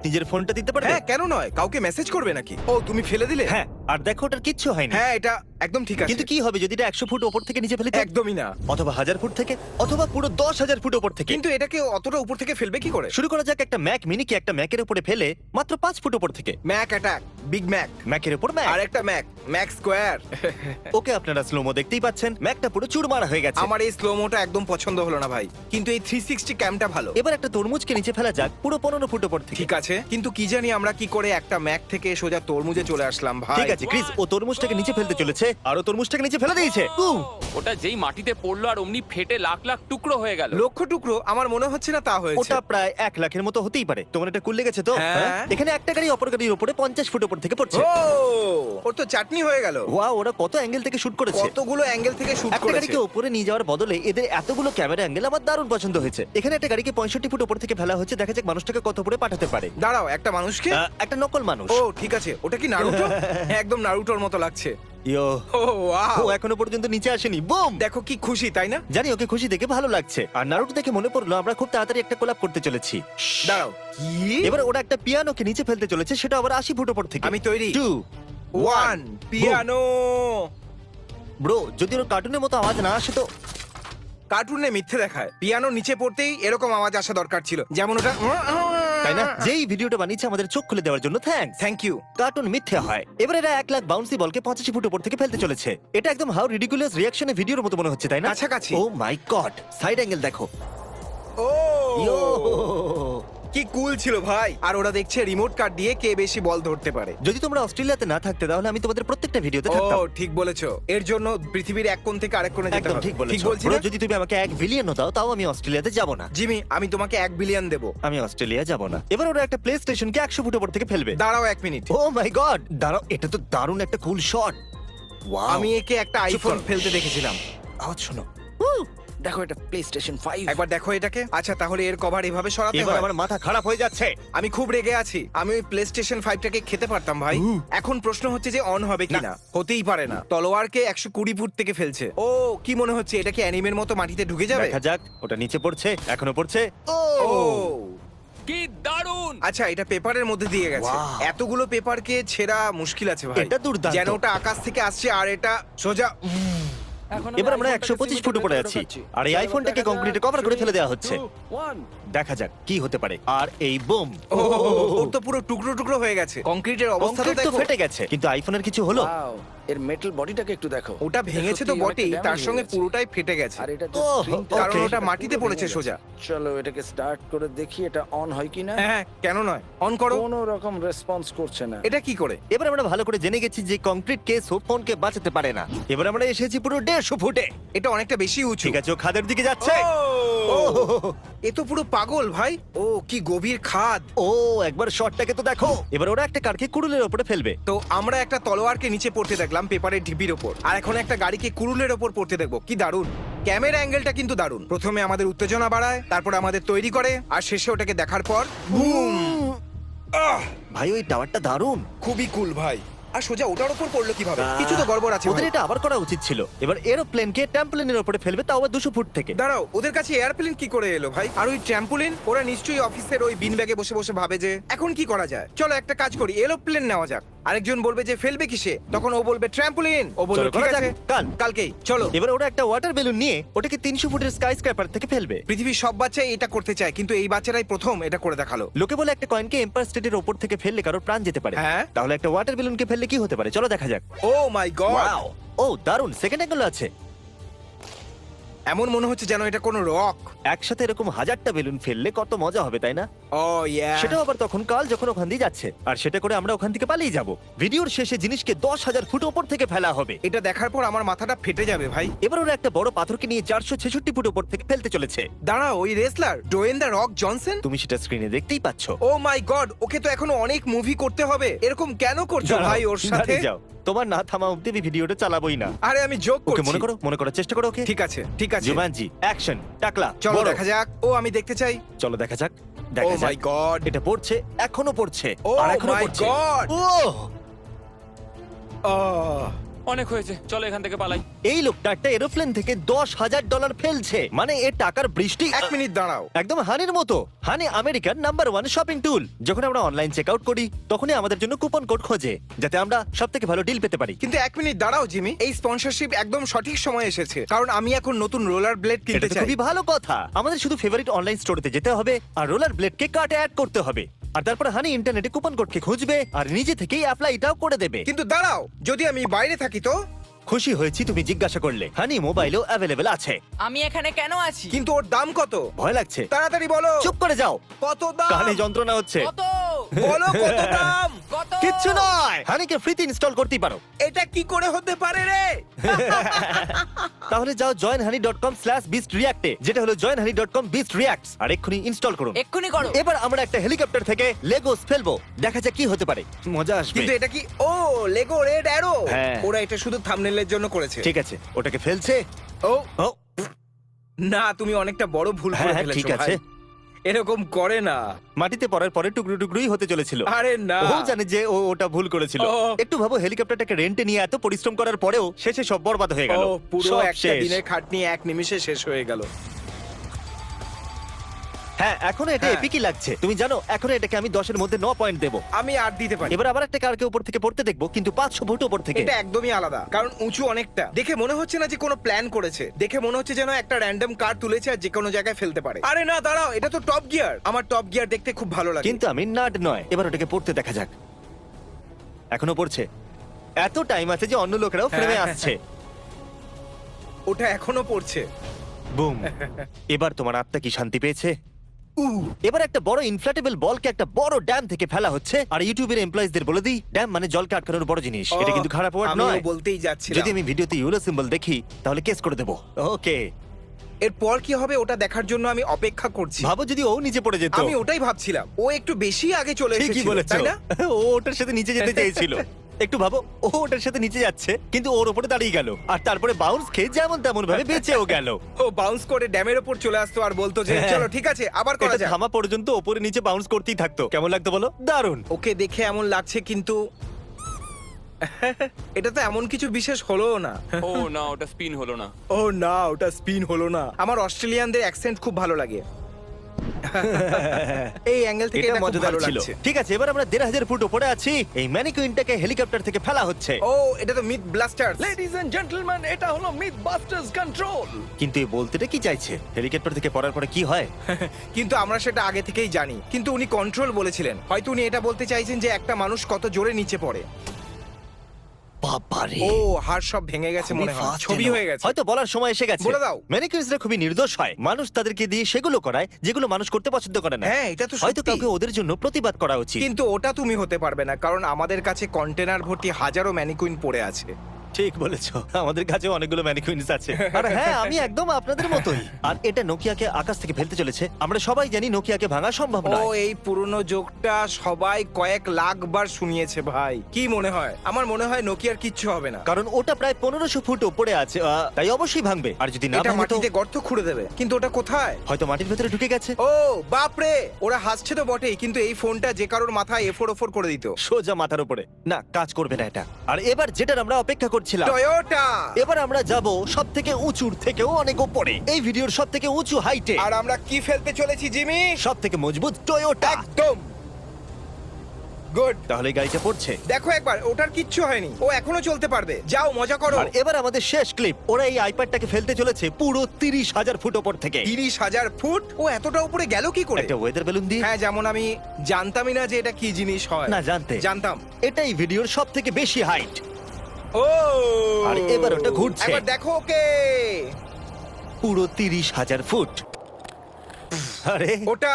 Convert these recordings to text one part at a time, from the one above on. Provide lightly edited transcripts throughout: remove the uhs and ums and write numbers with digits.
নিজের ফোনটা দিতে পারবে? হ্যাঁ, কেন নয়? কাউকে মেসেজ করবে নাকি? ও, তুমি ফেলে দিলে? হ্যাঁ, আর দেখো ওটার কিচ্ছু হয়নি। হ্যাঁ, এটা একদম ঠিক আছে। কিন্তু কি হবে যদি এটা 100 ফুট ওপর থেকে নিচে ফেলে? একদমই না। অথবা 1000 ফুট থেকে, অথবা পুরো 10,000 ফুট ওপর থেকে। কিন্তু এটাকে অতটা উপর থেকে ফেলবে কি করে? শুরু করা যাক একটা ম্যাক মিনিকে একটা ম্যাকের উপরে ফেলে মাত্র 5 ফুট ওপর থেকে। Mac attack, Big Mac. ম্যাকের উপর ম্যাক। আর একটা ম্যাক, ম্যাক স্কোয়ার। ওকে, আপনারা স্লোমো দেখতেই পাচ্ছেন, ম্যাকটা পুরো চুরমারা হয়ে গেছে। আমার এই স্লোমোটা একদম পছন্দ হলো না ভাই, কিন্তু এই 360 ক্যামটা ভালো। এবার একটা তরমুজকে নিচে ফেলা যাক পুরো 15 ফুট ওপর থেকে। ঠিক আছে, কিন্তু কি জানি আমরা কি করে একটা ম্যাক থেকে সোজা তরমুজে চলে আসলাম ভাই। ঠিক আছে ক্রিস, ও তরমুজটাকে নিচে ফেলতে চলেছে আর ও তরমুজটাকে নিচে ফেলে দিয়েছে। ওটা যেই মাটিতে পড়লো আর অমনি ফেটে লাখ লাখ টুকরো হয়ে গেল। লক্ষ টুকরো আমার মনে হচ্ছে না তা হয়েছে। ওটা প্রায় 1 লাখের মতো হতেই পারে। তোমার এটা কুল লেগেছে তো? হ্যাঁ। এখানে একটা গাড়ি অপর গাড়ির উপরে 50 ফুট উপর থেকে পড়ছে। ও, ওর তো চাটনি হয়ে গেল। ওয়াও, ওরা কত অ্যাঙ্গেল থেকে শুট করেছে। কতগুলো অ্যাঙ্গেল থেকে শুট একটা করেছে। গাড়িকে উপরে নিয়ে যাওয়ার বদলে এদের এতগুলো ক্যামেরা অ্যাঙ্গেল আমার দারুণ পছন্দ হয়েছে। এখানে একটা গাড়িকে 65 ফুট উপর থেকে ফেলা হচ্ছে, দেখা যাক মানুষটাকে কত উপরে পাঠাতে পারে। দাঁড়াও, একটা মানুষকে? একটা নকল মানুষ। ও ঠিক আছে, ওটা কি নারুটো? একদম নারুটোর মতো লাগছে। ইয়ো, ও ওয়াও, ও এখনো পর্যন্ত নিচে আসেনি। বুম! দেখো কি খুশি, তাই না? জানি ওকে খুশি দেখে ভালো লাগছে। আর নারুটো দেখে মনে পড়লো আমরা খুব তাড়াতাড়ি একটা কোলাপ করতে চলেছি। দাঁড়াও, কি? এবার ওরা একটা পিয়ানোকে নিচে ফেলতে চলেছে, সেটা আবার 80 ফুট উপর থেকে। আমি তৈরি। 2 1 পিয়ানো। ব্রো, যদি ওর কার্টুনের মতো আওয়াজ না আসে তো। কার্টুনে মিথ্যে দেখায়। পিয়ানো নিচে পড়তেই এরকম আওয়াজ আসা দরকার ছিল, যেমন ওটা। তাই না? যেই ভিডিওটা বানিয়েছে আমাদের চোখ খুলে দেওয়ার জন্য থ্যাঙ্কস। Thank you. কার্টুন মিথ্যে হয়। এবার এরা 1 লাখ বাউন্সি বলকে 85 ফুট উপর থেকে ফেলতে চলেছে। এটা একদম হাউ রিডিকুলাস রিঅ্যাকশনে ভিডিওর মতো মনে হচ্ছে, তাই না? কাছাকাছি। ও মাই গড, সাইড অ্যাঙ্গেল দেখো। ও ইয়ো, কি কুল ছিল ভাই। আর ওরা দেখছে রিমোট কার দিয়ে কে বেশি বল ধরতে পারে। যদি তোমরা অস্ট্রেলিয়াতে না থাকতে তাহলে আমি তোমাদের প্রত্যেকটা ভিডিওতে ও থাকতাম। ঠিক বলেছো, এর জন্য পৃথিবীর এক কোণ থেকে আরেক কোণে যেতে একদম হবে। ঠিক বলেছো। বলছি ব্রো, না? যদি তুমি আমাকে 1 বিলিয়নও দাও তাও আমি অস্ট্রেলিয়াতে যাব না। জিমি, আমি তোমাকে 1 বিলিয়ন দেব। আমি অস্ট্রেলিয়া যাব না। এবার ওরা একটা প্লে স্টেশনকে 100 ফুট উপর থেকে ফেলবে। দাঁড়াও 1 মিনিট। ও মাই গড, দাঁড়াও, এটা তো দারুণ একটা কুল শট। ওয়াও, আমি একে একটা আইফোন করো। ফেলতে দেখেছিলাম। আওয়াজ শোনো। দেখো এটা প্লেস্টেশন 5। একবার দেখো এটাকে। আচ্ছা, তাহলে এর কভার এভাবে সরাতে এবার হয়। আমার মাথা খারাপ হয়ে যাচ্ছে। আমি খুব রেগে আছি। আমি ওই প্লে স্টেশন 5টাকে খেতে পারতাম ভাই। এখন প্রশ্ন হচ্ছে যে অন হবে কিনা। হতেই পারে না, তলোয়ারকে 120 ফুট থেকে ফেলছে। ও, কি মনে হচ্ছে এটা কি অ্যানিমের মতো মাটিতে ঢুকে যাবে? দেখা যাক, ওটা নিচে পড়ছে, এখনো পড়ছে। ও কি দারুণ! আচ্ছা, এটা পেপারের মধ্যে দিয়ে গেছে। Wow! এতগুলো পেপারকে ছেঁড়া মুশকিল আছে ভাই। এটা দুর্দান্ত। যেন ওটা আকাশ থেকে আসছে আর এটা সোজা। এখন এবার আমরা 125 ফুট উপরে আছি আর এই আইফোনটাকে কংক্রিটে কভার করে ফেলে দেওয়া হচ্ছে। দেখা যাক কি হতে পারে। আর এই বুম, ও, ওর তো পুরো টুকরো টুকরো হয়ে গেছে। কংক্রিটের অবস্থা তো কংক্রিট তো দেখো। ফেটে গেছে, কিন্তু আইফোনের কিছু হলো? এর মেটাল বডিটাকে একটু দেখো। ওটা ভেঙেছে তো সত্যিই বটেই, অনেকটা তার damage সঙ্গে হয়ে গেছে। পুরোটাই ফেটে গেছে। আর এটা যে ওহ, screen টা- কারণ okay. ওটা মাটিতে পুরো পড়েছে ভেঙে সোজা। গেছে। চলো এটাকে স্টার্ট করে দেখি এটা অন হয় কিনা। হ্যাঁ, কেন নয়, অন করো। কোনো রকম রেসপন্স করছে না। এটা কি করে? এবার আমরা ভালো করে জেনে গেছি যে কংক্রিট কেস ফোনকে বাঁচাতে পারে না। এবার আমরা এসেছি পুরো 150 ফুটে। এটা অনেকটা বেশি উঁচু। ঠিক আছে, ও খাদের দিকে যাচ্ছে। ও, এ তো পুরো পাগল ভাই। ও কি গভীর খাদ। ও, একবার শটটাকে তো দেখো। এবার ওরা একটা কারকে কুড়ুলের উপরে ফেলবে। তো আমরা একটা তলোয়ারকে নিচে পড়তে দেখলাম পেপারের ঢিপির ওপর, আর এখন একটা গাড়িকে কুরুলের ওপর পড়তে দেখবো। কি দারুণ! ক্যামেরা অ্যাঙ্গেলটা কিন্তু দারুণ। প্রথমে আমাদের উত্তেজনা বাড়ায়, তারপর আমাদের তৈরি করে, আর শেষে ওটাকে দেখার পর বুম! ভাই, ওই টাওয়ারটা দারুণ। খুবই কুল ভাই। আর সোজা ওটার ওপর পড়লো কিভাবে? কিছু তো গড়বড় আছে ওদের ভাই। এটা আবার করা উচিত ছিল। এবার এরোপ্লেনকে ট্যাম্পলিনের উপরে ফেলবে, তাও আবার 200 ফুট থেকে। দাঁড়াও, ওদের কাছে এয়ারপ্লেন কি করে এলো ভাই? আর ওই ট্র্যাম্পোলিন? ওরা নিশ্চয়ই অফিসের ওই বিন ব্যাগে বসে বসে ভাবে যে এখন কি করা যায়। চলো একটা কাজ করি, এরোপ্লেন নেওয়া যাক। আরেকজন বলবে যে ফেলবে কিসে, তখন ও বলবে ট্র্যাম্পোলিন। ও বলবে চলো ঠিক করা আছে, যাক, কালকেই চলো। এবার ওরা একটা ওয়াটার বেলুন নিয়ে ওটাকে 300 ফুটের স্কাই স্ক্র্যাপার থেকে ফেলবে। পৃথিবীর সব বাচ্চাই এটা করতে চায়, কিন্তু এই বাচ্চারাই প্রথম এটা করে দেখালো। লোকে বলে একটা কয়েনকে এম্পায়ার স্টেটের উপর থেকে ফেললে কারোর প্রাণ যেতে পারে। হ্যাঁ। তাহলে একটা ওয়াটার বেলুনকে ফেললে কি হতে পারে? চলো দেখা যাক। ও মাই গড! ওয়াও, ও দারুণ। সেকেন্ড অ্যাঙ্গেল আছে। এমন মনে হচ্ছে যেন এটা কোনো রক। একসাথে এরকম 1000টা বেলুন ফেললে কত মজা হবে, তাই না? ও ইয়া। সেটাও আবার তখন কাল যখন ওখান দিয়ে যাচ্ছে, আর সেটা করে আমরা ওখান থেকে পালিয়ে যাব। ভিডিওর শেষে জিনিসকে 10,000 ফুট উপর থেকে ফেলা হবে। এটা দেখার পর আমার মাথাটা ফেটে যাবে ভাই। এবার ওরা একটা বড় পাথরকে নিয়ে 466 ফুট উপর থেকে ফেলতে চলেছে। দাঁড়াও, ওই wrestler Dwayne the rock Johnson? তুমি সেটা স্ক্রিনে দেখতেই পাচ্ছ। ও মাই গড, ওকে তো এখনো অনেক মুভি করতে হবে। এরকম কেন করছো দাঁড়াও, ভাই ওর সাথে? দাঁড়িয়ে যাও। তোমার না থামা অব্দি আমি ভিডিওটা চালাবোই না। আরে আমি জোক ওকে করছি। মনে করার চেষ্টা করো ওকে। ঠিক আছে, ঠিক আছে। জুমানজি, অ্যাকশন, টাকলা, চলো বড়। দেখা যাক। ও, আমি দেখতে চাই। চলো দেখা যাক। ও দেখা মাই যাক। গড! এটা পড়ছে, এখনো পড়ছে, ও আর এখনো মাই পড়ছে। গড! ওহ! আহ অনেক হয়েছে, চলো এখান থেকে পালাই। এই লোকটা একটা এরোপ্লেন থেকে $10,000 ফেলছে, মানে এর টাকার বৃষ্টি। 1 মিনিট দাঁড়াও। একদম হানির মতো। হানি আমেরিকার নাম্বার 1 শপিং টুল। যখন আমরা অনলাইন চেক আউট করি তখনই আমাদের জন্য কুপন কোড খোঁজে, যাতে আমরা সবথেকে ভালো ডিল পেতে পারি। কিন্তু 1 মিনিট দাঁড়াও জিমি, এই স্পন্সরশিপ একদম সঠিক সময় এসেছে, কারণ আমি এখন নতুন রোলার ব্লেড এটা কিনতে তো চাই। খুবই ভালো কথা। আমাদের শুধু ফেভারিট অনলাইন স্টোরেতে যেতে হবে আর রোলার ব্লেডকে কার্টে অ্যাড করতে হবে, আর তারপর হানি ইন্টারনেটে কুপন কোডকে খুঁজবে আর নিজে থেকেই অ্যাপ্লাইটাও করে দেবে। কিন্তু দাঁড়াও, যদি আমি বাইরে থাকি তো? খুশি হয়েছি তুমি জিজ্ঞাসা করলে। হানি মোবাইলেও অ্যাভেলেবেল আছে। আমি এখানে কেন আছি? কিন্তু ওর দাম কত? ভয় লাগছে? তাড়াতাড়ি বলো। চুপ করে যাও, কত দাম? কানে যন্ত্রণা হচ্ছে। কত? বলো কত দাম? কত? কিচ্ছু নয়, হানিকে ফ্রিতে ইনস্টল করতেই পারো। এটা কি করে হতে পারে রে? তাহলে যাও joinhoney.com/beastreact এ, যেটা হলো joinhoney.com/beastreacts, আর এক্ষুনি ইনস্টল করুন। এক্ষুনি করো। এবার আমরা একটা হেলিকপ্টার থেকে লেগোস ফেলবো, দেখা যাক কি হতে পারে। মজা আসবে। কিন্তু এটা কি? ও লেগো রেড অ্যারো। হ্যাঁ। ওরা এটা শুধু থাম্বনেলের জন্য করেছে। ঠিক আছে, ওটাকে ফেলছে। ও ও না, তুমি অনেকটা বড় ভুল হ্যাঁ করে হ্যাঁ, ফেলেছো ঠিক আছে। ভাই। এরকম করে না। মাটিতে পড়ার পরে টুকরো টুকরোই হতে চলেছিল। আরে না। ও জানে যে ও ওটা ভুল করেছিল। ও। একটু ভাবো, হেলিকপ্টারটাকে রেন্টে নিয়ে এত পরিশ্রম করার পরেও শেষে সব বরবাদ হয়ে গেল। ও পুরো সব একটা শেষ। দিনের খাটনি 1 নিমিষে শেষ হয়ে গেল। হ্যাঁ, এখনো এটা হ্যাঁ। এপিকই লাগছে। তুমি জানো, এখনো এটাকে আমি 10 এর মধ্যে 9 পয়েন্ট দেবো। আমি আর দিতে পারি। এবার আবার একটা কারকে উপর থেকে পড়তে দেখবো, কিন্তু 500 ফুট উপর থেকে। এটা একদমই আলাদা, কারণ উঁচু অনেকটা। দেখে মনে হচ্ছে না যে কোনো প্ল্যান করেছে। দেখে মনে হচ্ছে যেন একটা র্যান্ডম কার তুলেছে আর যে কোনো জায়গায় ফেলতে পারে। আরে না দাঁড়াও, এটা তো টপ গিয়ার। আমার টপ গিয়ার দেখতে খুব ভালো লাগে। কিন্তু আমি নাট নয়। এবার ওটাকে পড়তে দেখা যাক। এখনো পড়ছে। এত টাইম আছে যে অন্য লোকেরাও ফ্রেমে হ্যাঁ। আসছে। ওটা এখনো পড়ছে। বুম। এবার তোমার আত্মা কি শান্তি পেয়েছে? এবার একটা বড় ইনফ্ল্যাটেবল বলকে একটা বড় ড্যাম থেকে ফেলা হচ্ছে, আর ইউটিউবের এমপ্লয়িজদের বলে দিই, ড্যাম মানে জলকে আটকানোর বড় জিনিস। এটা কিন্তু খারাপ ওয়ার্ড আমিও নয়। বলতেই যাচ্ছিলাম। যদি আমি ভিডিওতে ইউরো সিম্বল দেখি তাহলে কেস করে দেবো। ওকে, এরপর কি হবে ওটা দেখার জন্য আমি অপেক্ষা করছি। ভাবো যদি ও নিচে পড়ে যেত। আমি ওটাই ভাবছিলাম, ও একটু বেশি আগে চলে ঠিকই এসেছিল, বলেছো। তাই না? ও ওটার সাথে নিচে যেতে চেয়েছিল। একটু ভাবো, ও ওটার সাথে নিচে যাচ্ছে কিন্তু ওর উপরে দাঁড়িয়ে গেল, আর তারপরে বাউন্স খেয়ে যেমন তেমন ভাবে বেঁচেও গেল। ও বাউন্স করে ড্যামের উপর চলে আসতো আর বলতো যে হ্যাঁ। চলো ঠিক আছে আবার করা এটা যাক। থামা পর্যন্ত ওপরে নিচে বাউন্স করতেই থাকতো। কেমন লাগতো বলো? দারুণ। ওকে দেখে এমন লাগছে, কিন্তু এটা তো এমন কিছু বিশেষ হলো না। ও না, ওটা স্পিন হলো না। ও না, ওটা স্পিন হলো না। আমার অস্ট্রেলিয়ানদের অ্যাকসেন্ট খুব ভালো লাগে। এই অ্যাঙ্গেল থেকে এটা এটা খুব মজাদার ভালো ছিল। লাগছে। ঠিক আছে, এবার আমরা 1,500 ফুট উপরে আছি। এই ম্যানিকুইনটাকে হেলিকপ্টার থেকে ফেলা হচ্ছে। ও এটা তো myth blaster. Ladies and gentleman, এটা হলো মিথ বাস্টার্স কন্ট্রোল। কিন্তু এই বলতেটা কি চাইছে? হেলিকপ্টার থেকে পড়ার পরে কি হয়? কিন্তু আমরা সেটা আগে থেকেই জানি, কিন্তু উনি কন্ট্রোল বলেছিলেন। হয়তো উনি এটা বলতে চাইছেন যে একটা মানুষ কত জোরে নিচে পড়ে। বাবারে, ও হাড় সব ভেঙে গেছে মনে হয়, ছবি হয়ে গেছে। হয়তো বলার সময় এসে গেছে। বলে দাও। ম্যানিকুইনসরা খুবই নির্দোষ হয়। মানুষ তাদেরকে দিয়ে সেগুলো করায় যেগুলো মানুষ করতে পছন্দ করে না। হ্যাঁ এটা তো হয়তো সত্যি। কাউকে ওদের জন্য প্রতিবাদ করা উচিত। কিন্তু ওটা তুমি হতে পারবে না, কারণ আমাদের কাছে কন্টেনার ভর্তি হাজারো ম্যানিকুইন পড়ে আছে। ঠিক বলেছো, আমাদের কাছে অনেকগুলো ম্যানিকুইনস আছে। আর হ্যাঁ, আমি একদম আপনাদের মতোই। আর এটা নোকিয়াকে আকাশ থেকে ফেলতে চলেছে। আমরা সবাই জানি নোকিয়াকে ভাঙা সম্ভব ও নয়। এই পুরনো জোকটা সবাই কয়েক লাখ বার শুনিয়েছে ভাই। কি মনে হয়? আমার মনে হয় নোকিয়ার কিচ্ছু হবে না। কারণ ওটা প্রায় 1500 ফুট উপরে আছে, তাই অবশ্যই ভাঙবে। আর যদি না এটা ভাঙে তো মাটিতে গর্ত খুঁড়ে দেবে। কিন্তু ওটা কোথায়? হয়তো মাটির ভেতরে ঢুকে গেছে। ও বাপরে, ওরা হাসছে তো বটেই, কিন্তু এই ফোনটা যে কারোর মাথায় এফোর ওফোর করে দিত। সোজা মাথার উপরে না, কাজ করবে না এটা। আর এবার যেটার আমরা অপেক্ষা করছিলাম, টয়োটা। এবার আমরা যাব সব থেকে উঁচুর থেকেও অনেক উপরে, এই ভিডিওর সব থেকে উঁচু হাইটে, আর আমরা কি ফেলতে চলেছি জিমি? সব থেকে মজবুত টয়োটা। একদম গুড। তাহলে এই গাড়িটা পড়ছে। দেখো একবার, ওটার কিচ্ছু হয়নি, ও এখনো চলতে পারবে। যাও মজা করো। আর এবার আমাদের শেষ ক্লিপ। ওরা এই আইপ্যাডটাকে ফেলতে চলেছে পুরো 30,000 ফুট উপর থেকে। 30,000 ফুট? ও এতটা উপরে গেল কি করে? একটা ওয়েদার বেলুন দিয়ে। হ্যাঁ, যেমন আমি জানতামই না যে এটা কি জিনিস হয়। না, জানতে। জানতাম। এটাই ভিডিওর সব থেকে বেশি হাইট। ও আর এবার ওটা ঘুরছে। একবার দেখো ওকে। পুরো 30,000 ফুট। আরে ওটা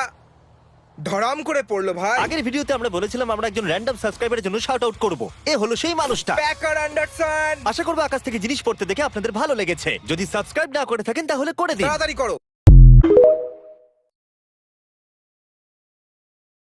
ধরাম করে পড়লো ভাই। আগের ভিডিওতে আমরা বলেছিলাম আমরা একজন র্যান্ডম সাবস্ক্রাইবারের জন্য শাউট আউট করব। এ হলো সেই মানুষটা। Packer Anderson. আশা করবো আকাশ থেকে জিনিস পড়তে দেখে আপনাদের ভালো লেগেছে। যদি সাবস্ক্রাইব না করে থাকেন তাহলে করে দিন। তাড়াতাড়ি করো।